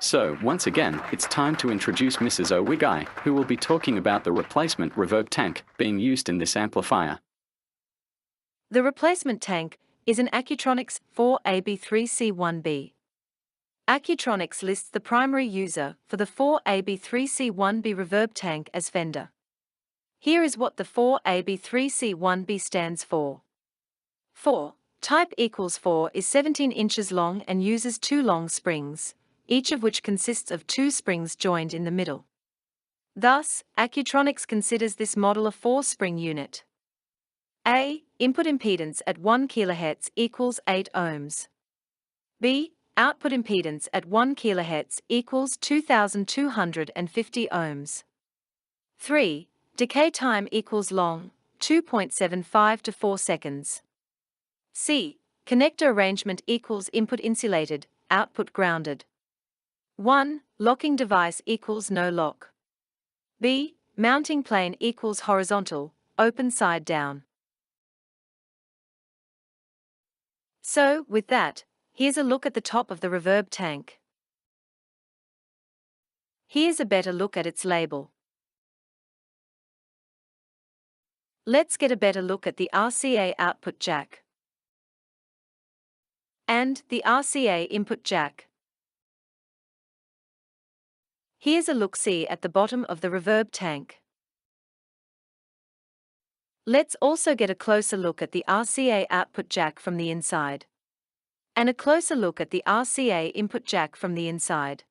So, once again, it's time to introduce Mrs. Owigai, who will be talking about the replacement reverb tank being used in this amplifier. The replacement tank is an Accutronics 4AB3C1B. Accutronics lists the primary user for the 4AB3C1B reverb tank as Fender. Here is what the 4AB3C1B stands for. 4. Type equals 4 is 17 inches long and uses two long springs, each of which consists of two springs joined in the middle. Thus, Accutronics considers this model a 4-spring unit. A. Input impedance at 1 kHz equals 8 ohms. B. Output impedance at 1 kHz equals 2250 ohms. 3. Decay time equals long, 2.75 to 4 seconds. C. Connector arrangement equals input insulated, output grounded. 1. Locking device equals no lock. B. Mounting plane equals horizontal, open side down. So, with that, here's a look at the top of the reverb tank. Here's a better look at its label. Let's get a better look at the RCA output jack and the RCA input jack. Here's a look-see at the bottom of the reverb tank. Let's also get a closer look at the RCA output jack from the inside, and a closer look at the RCA input jack from the inside.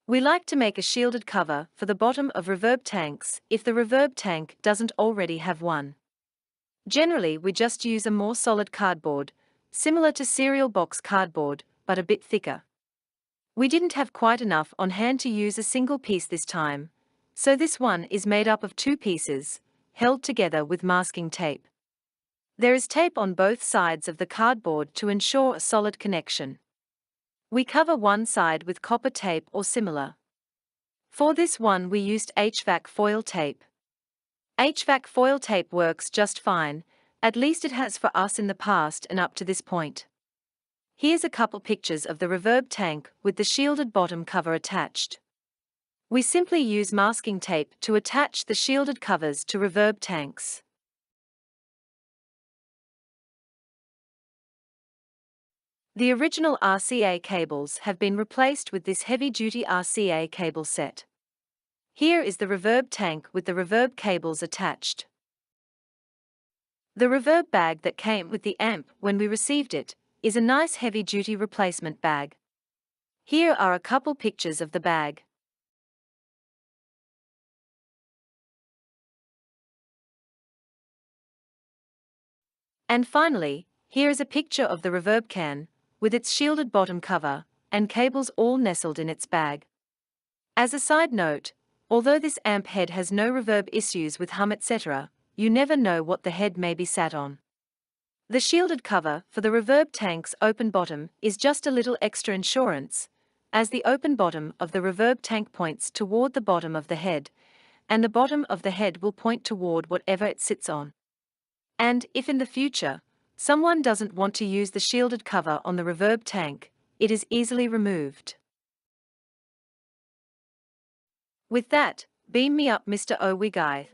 We like to make a shielded cover for the bottom of reverb tanks if the reverb tank doesn't already have one. Generally, we just use a more solid cardboard, similar to cereal box cardboard, but a bit thicker. We didn't have quite enough on hand to use a single piece this time, so this one is made up of two pieces, held together with masking tape. There is tape on both sides of the cardboard to ensure a solid connection. We cover one side with copper tape or similar. For this one we used HVAC foil tape. HVAC foil tape works just fine, at least it has for us in the past and up to this point. Here's a couple pictures of the reverb tank with the shielded bottom cover attached. We simply use masking tape to attach the shielded covers to reverb tanks. The original RCA cables have been replaced with this heavy-duty RCA cable set. Here is the reverb tank with the reverb cables attached. The reverb bag that came with the amp when we received it is a nice heavy-duty replacement bag. Here are a couple pictures of the bag. And finally, here is a picture of the reverb can, with its shielded bottom cover, and cables all nestled in its bag. As a side note, although this amp head has no reverb issues with hum etc., you never know what the head may be sat on. The shielded cover for the reverb tank's open bottom is just a little extra insurance, as the open bottom of the reverb tank points toward the bottom of the head, and the bottom of the head will point toward whatever it sits on. And if in the future, someone doesn't want to use the shielded cover on the reverb tank, it is easily removed. With that, beam me up Mr. Owigai.